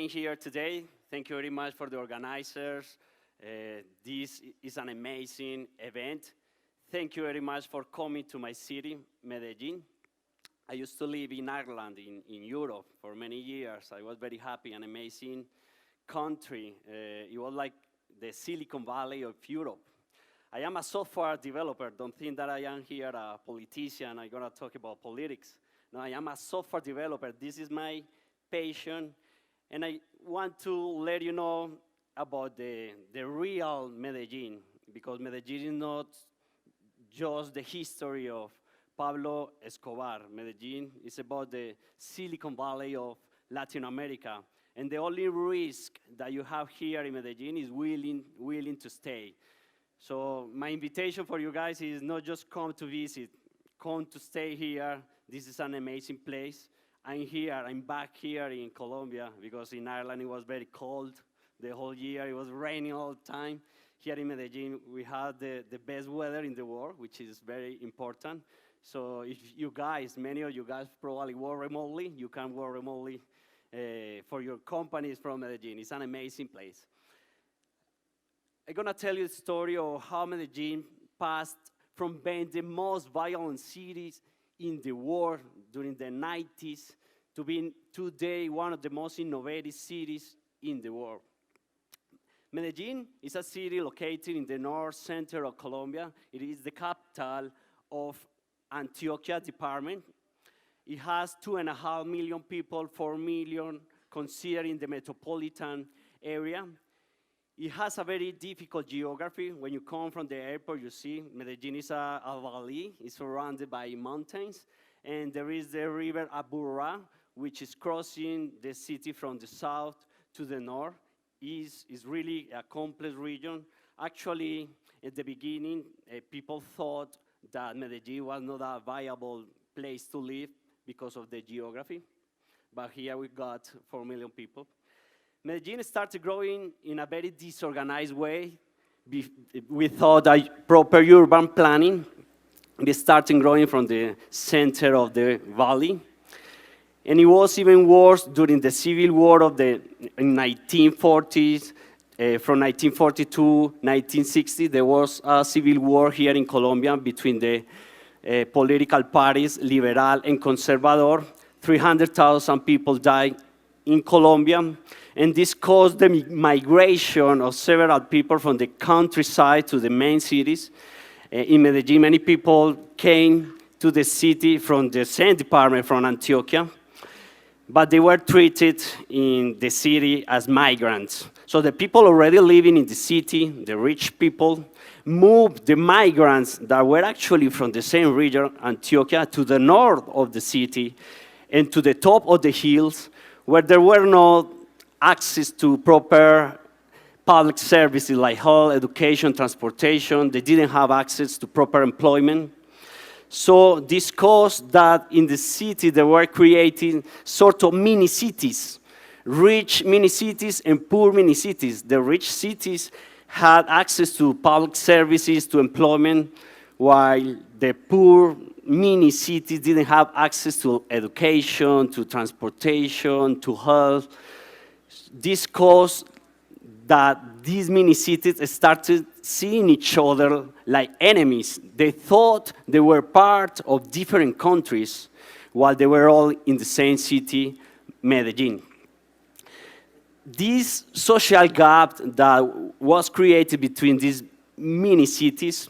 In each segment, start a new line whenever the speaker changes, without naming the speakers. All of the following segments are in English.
being here today. Thank you very much for the organizers. This is an amazing event. Thank you very much for coming to my city, Medellin. I used to live in Ireland, in Europe, for many years. I was very happy, an amazing country. It was like the Silicon Valley of Europe. I am a software developer. Don't think that I am here a politician. I'm gonna talk about politics. No, I am a software developer. This is my passion. And I want to let you know about the real Medellin, because Medellin is not just the history of Pablo Escobar. Medellin is about the Silicon Valley of Latin America. And the only risk that you have here in Medellin is willing to stay. So my invitation for you guys is not just come to visit, come to stay here. This is an amazing place. I'm back here in Colombia because in Ireland it was very cold the whole year. It was raining all the time. Here in Medellin, we had the best weather in the world, which is very important. So if you guys, many of you guys probably work remotely, you can work remotely for your companies from Medellin. It's an amazing place. I'm gonna tell you the story of how Medellin passed from being the most violent cities in the world during the 90s to being today one of the most innovative cities in the world. Medellin is a city located in the north center of Colombia. It is the capital of Antioquia department. It has 2.5 million people, 4 million considering the metropolitan area. It has a very difficult geography. When you come from the airport, you see Medellin is a valley. It's surrounded by mountains. And there is the river Aburrá, which is crossing the city from the south to the north. It's really a complex region. Actually, at the beginning, people thought that Medellin was not a viable place to live because of the geography. But here we got 4 million people. Medellin started growing in a very disorganized way. Without a proper urban planning. It started growing from the center of the valley. And it was even worse during the Civil War of the 1940s. From 1940 to 1960, there was a civil war here in Colombia between the political parties, Liberal and Conservador. 300,000 people died in Colombia. And this caused the migration of several people from the countryside to the main cities. In Medellin, many people came to the city from the same department, from Antioquia, but they were treated in the city as migrants. So the people already living in the city, the rich people, moved the migrants that were actually from the same region, Antioquia, to the north of the city and to the top of the hills, where there were no access to proper public services like health, education, transportation. They didn't have access to proper employment. So this caused that in the city they were creating sort of mini cities, rich mini cities and poor mini cities. The rich cities had access to public services, to employment, while the poor mini cities didn't have access to education, to transportation, to health. This caused that these mini cities started seeing each other like enemies. They thought they were part of different countries while they were all in the same city, Medellin. This social gap that was created between these mini cities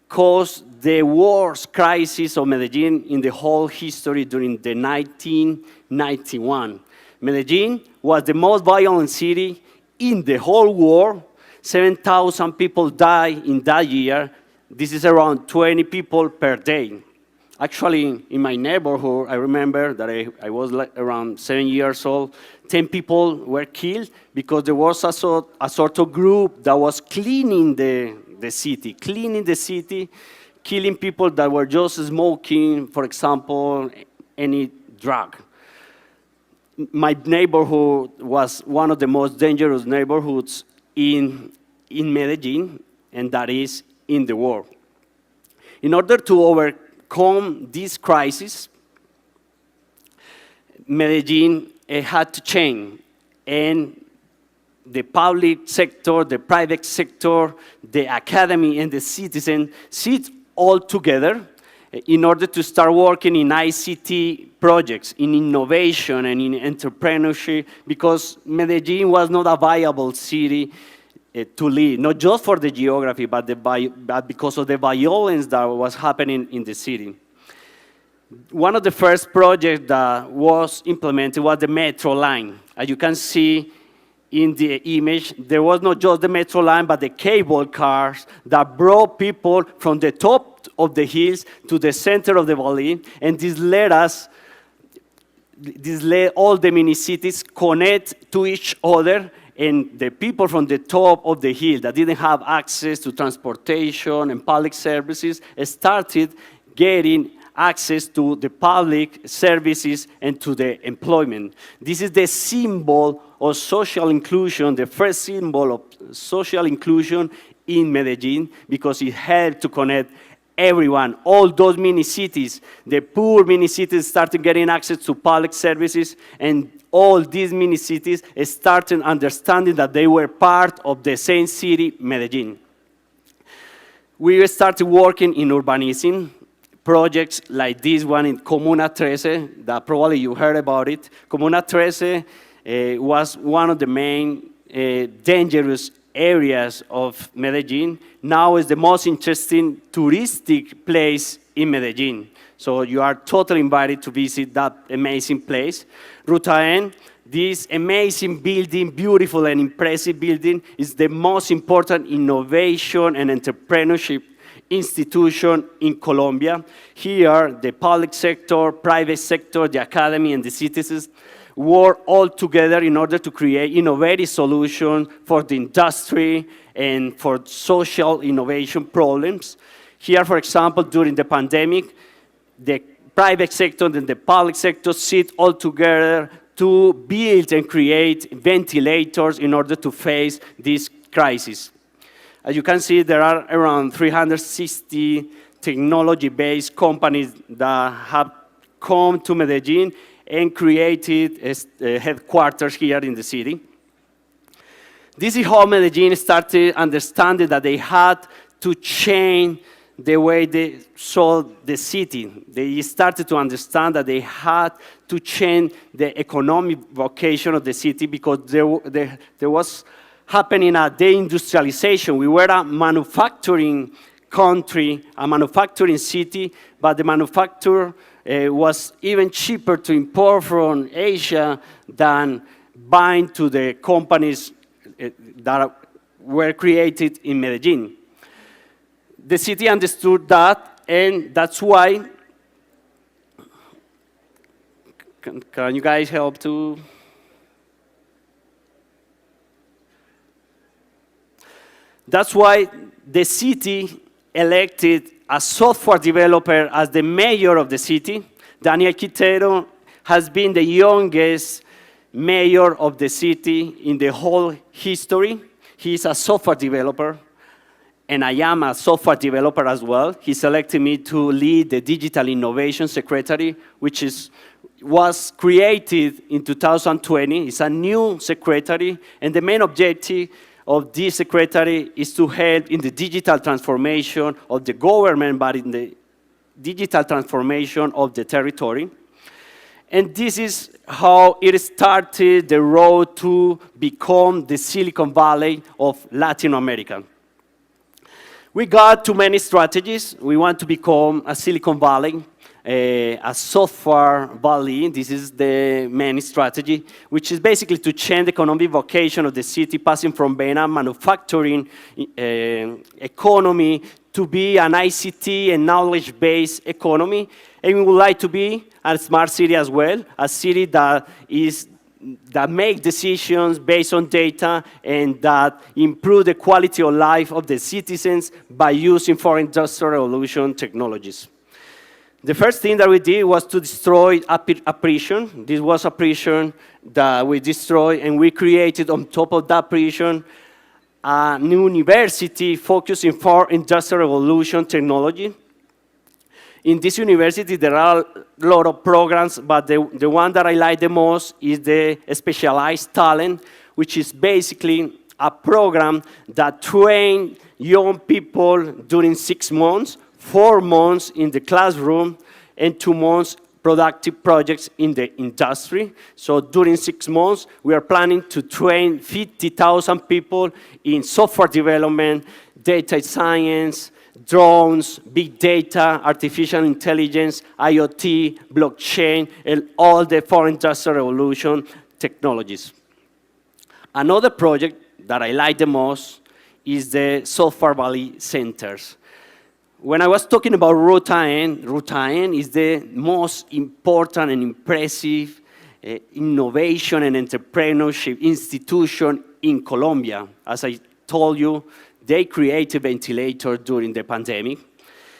caused the worst crisis of Medellin in the whole history during the 1991. Medellin was the most violent city in the whole world. 7,000 people died in that year. This is around 20 people per day. Actually, in my neighborhood, I remember that I was like around 7 years old. 10 people were killed because there was a sort of group that was cleaning the city, killing people that were just smoking, for example, any drug. My neighborhood was one of the most dangerous neighborhoods in Medellin, and that is in the world. In order to overcome this crisis, Medellin had to change. and the public sector, the private sector, the academy, and the citizen sit all together in order to start working in ICT projects, in innovation and in entrepreneurship, because Medellin was not a viable city to live, not just for the geography, but because of the violence that was happening in the city. One of the first projects that was implemented was the metro line. As you can see in the image, there was not just the metro line, but the cable cars that brought people from the top of the hills to the center of the valley, and this let all the mini cities connect to each other, and the people from the top of the hill that didn't have access to transportation and public services started getting access to the public services and to the employment. This is the symbol of social inclusion, the first symbol of social inclusion in Medellin, because it helped to connect everyone, all those mini cities. The poor mini cities started getting access to public services, and all these mini cities started understanding that they were part of the same city, Medellin. We started working in urbanism, projects like this one in Comuna 13, that probably you heard about it. Comuna 13 was one of the main dangerous areas of Medellin. Now is the most interesting touristic place in Medellin. So you are totally invited to visit that amazing place. Ruta N, this amazing building, beautiful and impressive building, is the most important innovation and entrepreneurship institution in Colombia. Here, the public sector, private sector, the academy, and the citizens work all together in order to create innovative solutions for the industry and for social innovation problems. Here, for example, during the pandemic, the private sector and the public sector sit all together to build and create ventilators in order to face this crisis. As you can see, there are around 360 technology-based companies that have come to Medellin and created headquarters here in the city. This is how Medellin started understanding that they had to change the way they saw the city. They started to understand that they had to change the economic vocation of the city, because there was happening a deindustrialization. We were a manufacturing country, a manufacturing city, but the manufacture was even cheaper to import from Asia than buying to the companies that were created in Medellin. The city understood that, and that's why, can you guys help to? That's why the city elected a software developer as the mayor of the city. Daniel Quintero has been the youngest mayor of the city in the whole history. He's a software developer, and I am a software developer as well. He selected me to lead the Digital Innovation Secretary, which was created in 2020. It's a new secretary, and the main objective of this secretary is to help in the digital transformation of the government, but in the digital transformation of the territory. And this is how it started the road to become the Silicon Valley of Latin America. We got too many strategies. We want to become a Silicon Valley, a software valley. This is the main strategy, which is basically to change the economic vocation of the city, passing from being a manufacturing economy to be an ICT and knowledge-based economy. And we would like to be a smart city as well, a city that makes decisions based on data and that improve the quality of life of the citizens by using 4th Industrial Revolution technologies. The first thing that we did was to destroy a prison. This was a prison that we destroyed, and we created on top of that prison a new university focusing for Industrial Revolution technology. In this university, there are a lot of programs, but the one that I like the most is the specialized talent, which is basically a program that trains young people during 6 months, 4 months in the classroom, and 2 months productive projects in the industry. So during 6 months, we are planning to train 50,000 people in software development, data science, drones, big data, artificial intelligence, IoT, blockchain, and all the 4th industrial revolution technologies. Another project that I like the most is the Software Valley Centers. When I was talking about Ruta is the most important and impressive innovation and entrepreneurship institution in Colombia. As I told you, they created ventilators during the pandemic.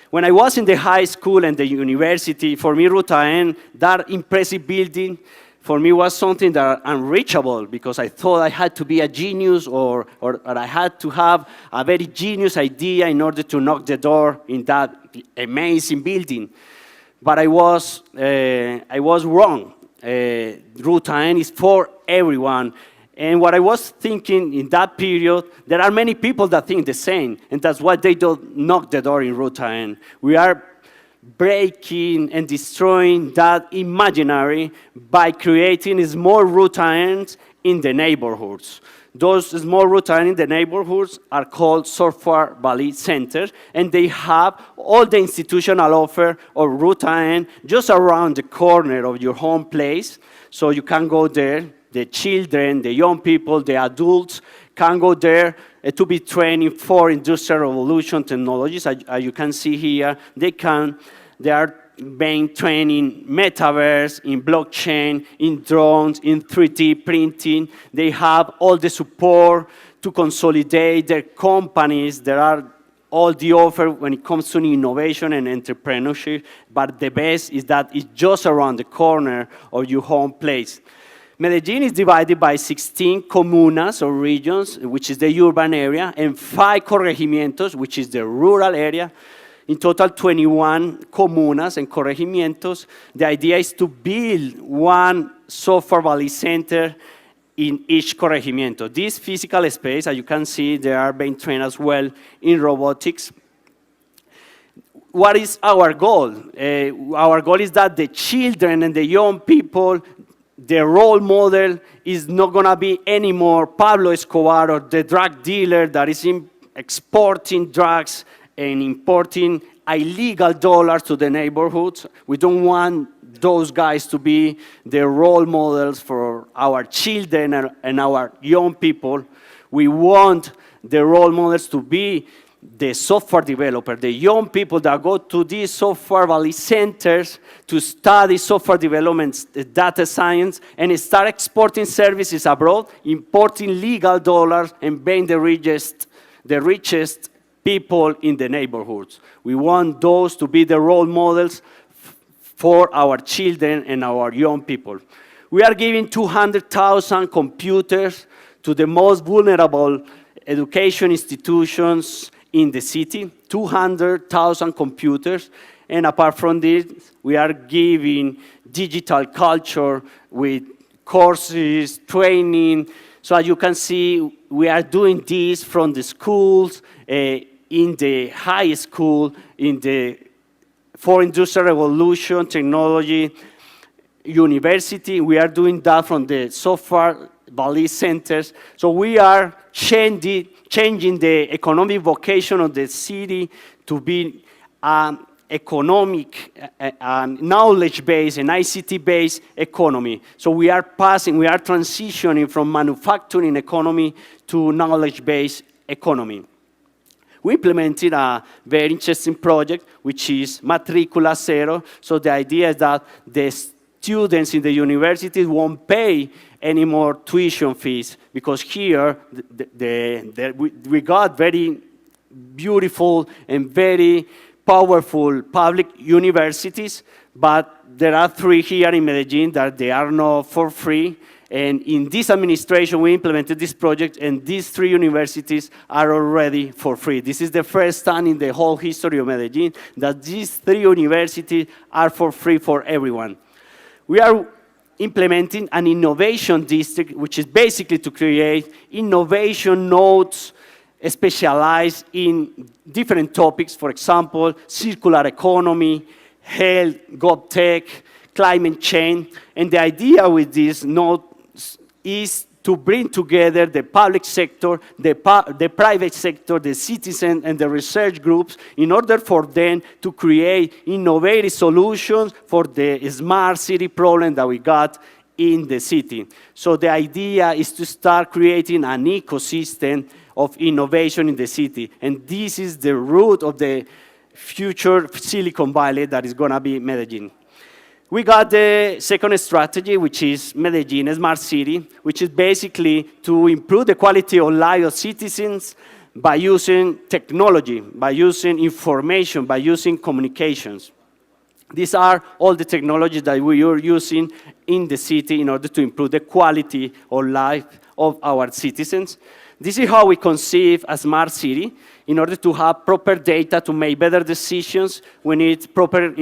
When I was in the high school and the university, for me, Ruta, that impressive building, for me was something that unreachable, because I thought I had to be a genius or I had to have a very genius idea in order to knock the door in that amazing building. But I was wrong. Ruta is for everyone. And what I was thinking in that period, there are many people that think the same, and that's why they don't knock the door in Ruta. We are breaking and destroying that imaginary by creating small Ruta in the neighborhoods. Those small Ruta in the neighborhoods are called Software Valley Centers, and they have all the institutional offer of Ruta just around the corner of your home place, so you can go there. The children, the young people, the adults can go there to be training for industrial revolution technologies. As you can see here, they are being trained in metaverse, in blockchain, in drones, in 3D printing. They have all the support to consolidate their companies. There are all the offer when it comes to innovation and entrepreneurship, but the best is that it's just around the corner of your home place. Medellin is divided by 16 comunas or regions, which is the urban area, and 5 corregimientos, which is the rural area. In total, 21 comunas and corregimientos. The idea is to build one Software Valley Center in each corregimiento. This physical space, as you can see, they are being trained as well in robotics. What is our goal? Our goal is that the children and the young people, the role model is not going to be anymore Pablo Escobar or the drug dealer that is exporting drugs and importing illegal dollars to the neighborhoods. We don't want those guys to be the role models for our children and our young people. We want the role models to be the software developer, the young people that go to these Software Valley Centers to study software development, data science, and start exporting services abroad, importing legal dollars, and being the richest people in the neighborhoods. We want those to be the role models for our children and our young people. We are giving 200,000 computers to the most vulnerable education institutions in the city, 200,000 computers. And apart from this, we are giving digital culture with courses, training. So as you can see, we are doing this from the schools, in the high school, in the 4th Industrial Revolution technology university. We are doing that from the Software Valley Centers. So we are changing the economic vocation of the city to be economic, knowledge-based and ICT-based economy. So we are transitioning from manufacturing economy to knowledge-based economy. We implemented a very interesting project, which is Matrícula Cero. So the idea is that the students in the universities won't pay any more tuition fees, because here we got very beautiful and very powerful public universities, but there are 3 here in Medellin that they are not for free, And in this administration, we implemented this project, and these 3 universities are already for free. This is the first time in the whole history of Medellin that these 3 universities are for free for everyone. We are implementing an innovation district, which is basically to create innovation nodes specialized in different topics, for example, circular economy, health, GovTech, climate change. And the idea with this node is to bring together the public sector, the private sector, the citizen, and the research groups in order for them to create innovative solutions for the smart city problem that we got in the city. So the idea is to start creating an ecosystem of innovation in the city. And this is the root of the future Silicon Valley that is gonna be Medellin. We got the second strategy, which is Medellin Smart City, which is basically to improve the quality of life of citizens by using technology, by using information, by using communications. These are all the technologies that we are using in the city in order to improve the quality of life of our citizens. This is how we conceive a smart city. In order to have proper data to make better decisions, we need proper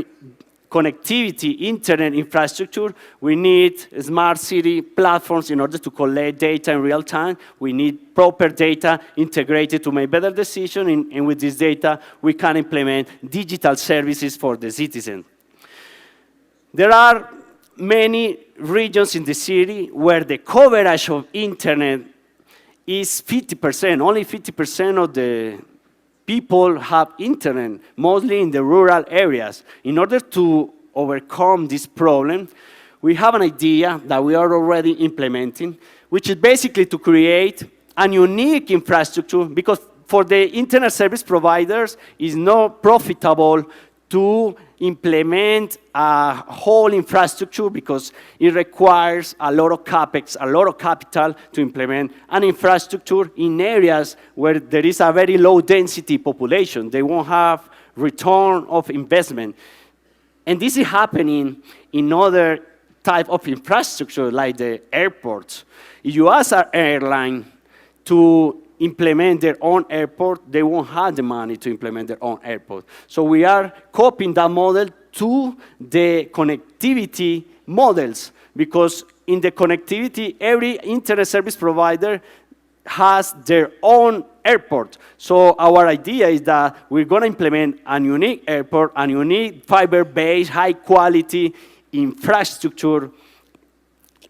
connectivity, internet infrastructure. We need smart city platforms in order to collect data in real time. We need proper data integrated to make better decisions, and with this data, we can implement digital services for the citizen. There are many regions in the city where the coverage of internet is 50%. Only 50% of the people have internet, mostly in the rural areas. In order to overcome this problem, we have an idea that we are already implementing, which is basically to create a unique infrastructure, because for the internet service providers, it's not profitable to implement a whole infrastructure because it requires a lot of capex, a lot of capital to implement an infrastructure in areas where there is a very low density population. They won't have return of investment. And this is happening in other type of infrastructure like the airports. If you ask an airline to implement their own airport, they won't have the money to implement their own airport. So we are copying that model to the connectivity models, because in the connectivity, every internet service provider has their own airport. So our idea is that we're gonna implement a unique airport, a unique fiber-based, high-quality infrastructure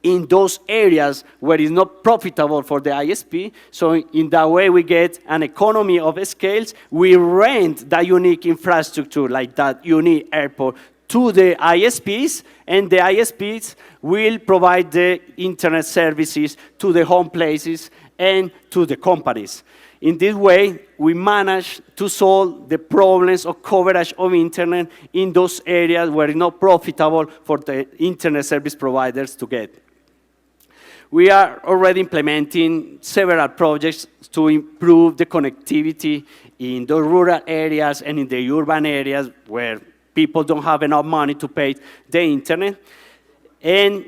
in those areas where it's not profitable for the ISP. So in that way, we get an economy of scales. We rent that unique infrastructure, like that unique airport, to the ISPs, and the ISPs will provide the internet services to the home places and to the companies. In this way, we manage to solve the problems of coverage of internet in those areas where it's not profitable for the internet service providers to get. We are already implementing several projects to improve the connectivity in the rural areas and in the urban areas where people don't have enough money to pay the internet. And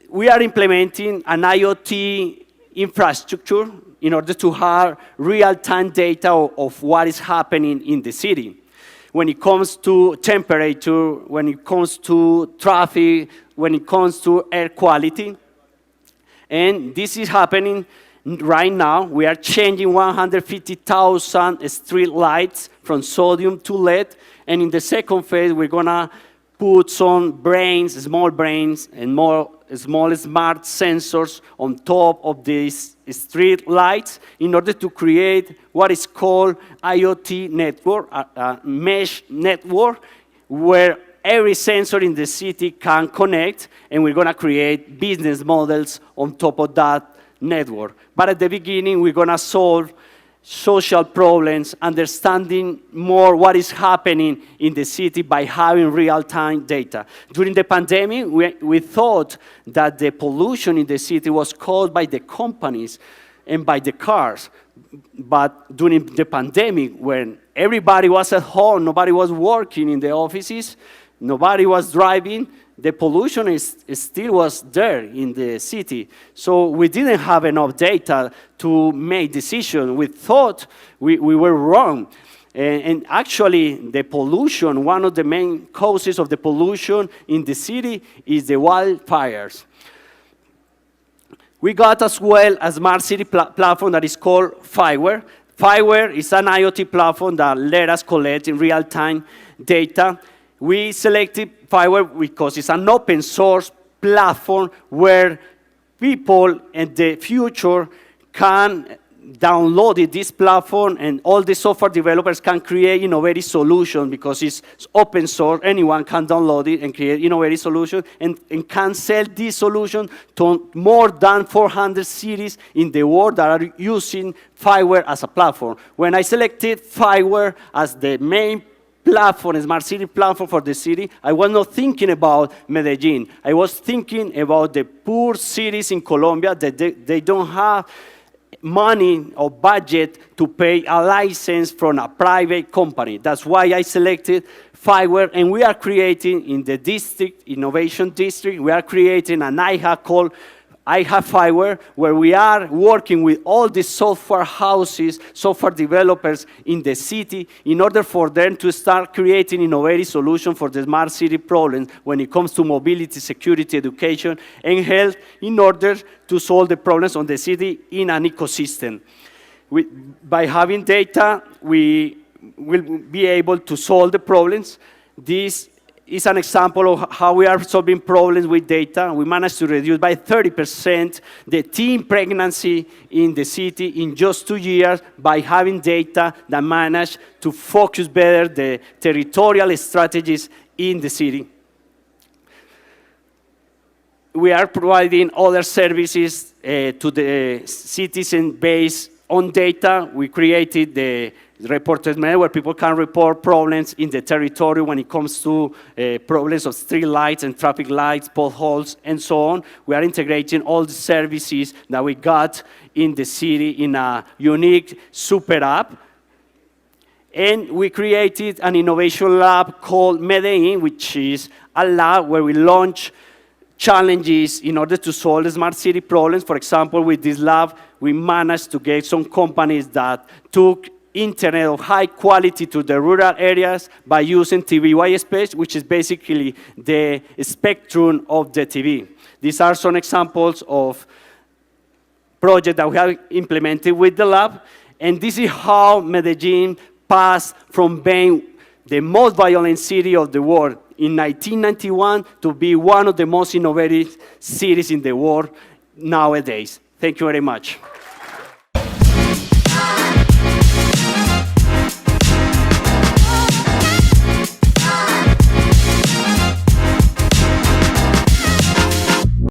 we are implementing an IoT infrastructure in order to have real-time data of what is happening in the city. When it comes to temperature, when it comes to traffic, when it comes to air quality. And this is happening right now. We are changing 150,000 street lights from sodium to LED. And in the second phase, we're gonna put some small brains, and more small smart sensors on top of these street lights in order to create what is called IoT network, a mesh network, where every sensor in the city can connect, and we're gonna create business models on top of that network. But at the beginning, we're gonna solve social problems, understanding more what is happening in the city by having real-time data. During the pandemic, we thought that the pollution in the city was caused by the companies and by the cars. But during the pandemic, when everybody was at home, nobody was working in the offices, nobody was driving, the pollution still was there in the city. So we didn't have enough data to make decisions. We thought we were wrong. And actually, the pollution, one of the main causes of the pollution in the city is the wildfires. We got as well a smart city platform that is called Fireware. Fireware is an IoT platform that let us collect in real-time data. We selected Fireware because it's an open source platform where people in the future can download this platform, and all the software developers can create innovative solutions because it's open source. Anyone can download it and create innovative solutions and can sell this solution to more than 400 cities in the world that are using Fireware as a platform. When I selected Fireware as the main platform, a smart city platform for the city, I was not thinking about Medellin. I was thinking about the poor cities in Colombia that they don't have money or budget to pay a license from a private company. That's why I selected Fireware, and we are creating in the district, innovation district, we are creating an IHA called IHA Fireware, where we are working with all the software houses, software developers in the city in order for them to start creating innovative solutions for the smart city problems when it comes to mobility, security, education, and health in order to solve the problems on the city in an ecosystem. By having data, we will be able to solve the problems. This is an example of how we are solving problems with data. We managed to reduce by 30% the teen pregnancy in the city in just 2 years by having data that managed to focus better the territorial strategies in the city. We are providing other services to the citizens based on data. We created the reported mail where people can report problems in the territory when it comes to problems of street lights and traffic lights, potholes, and so on. We are integrating all the services that we got in the city in a unique super app. And we created an innovation lab called Medellin, which is a lab where we launch challenges in order to solve the smart city problems. For example, with this lab, we managed to get some companies that took internet of high quality to the rural areas by using TV white space, which is basically the spectrum of the TV. These are some examples of projects that we have implemented with the lab, and this is how Medellin passed from being the most violent city of the world in 1991 to be one of the most innovative cities in the world nowadays. Thank you very much.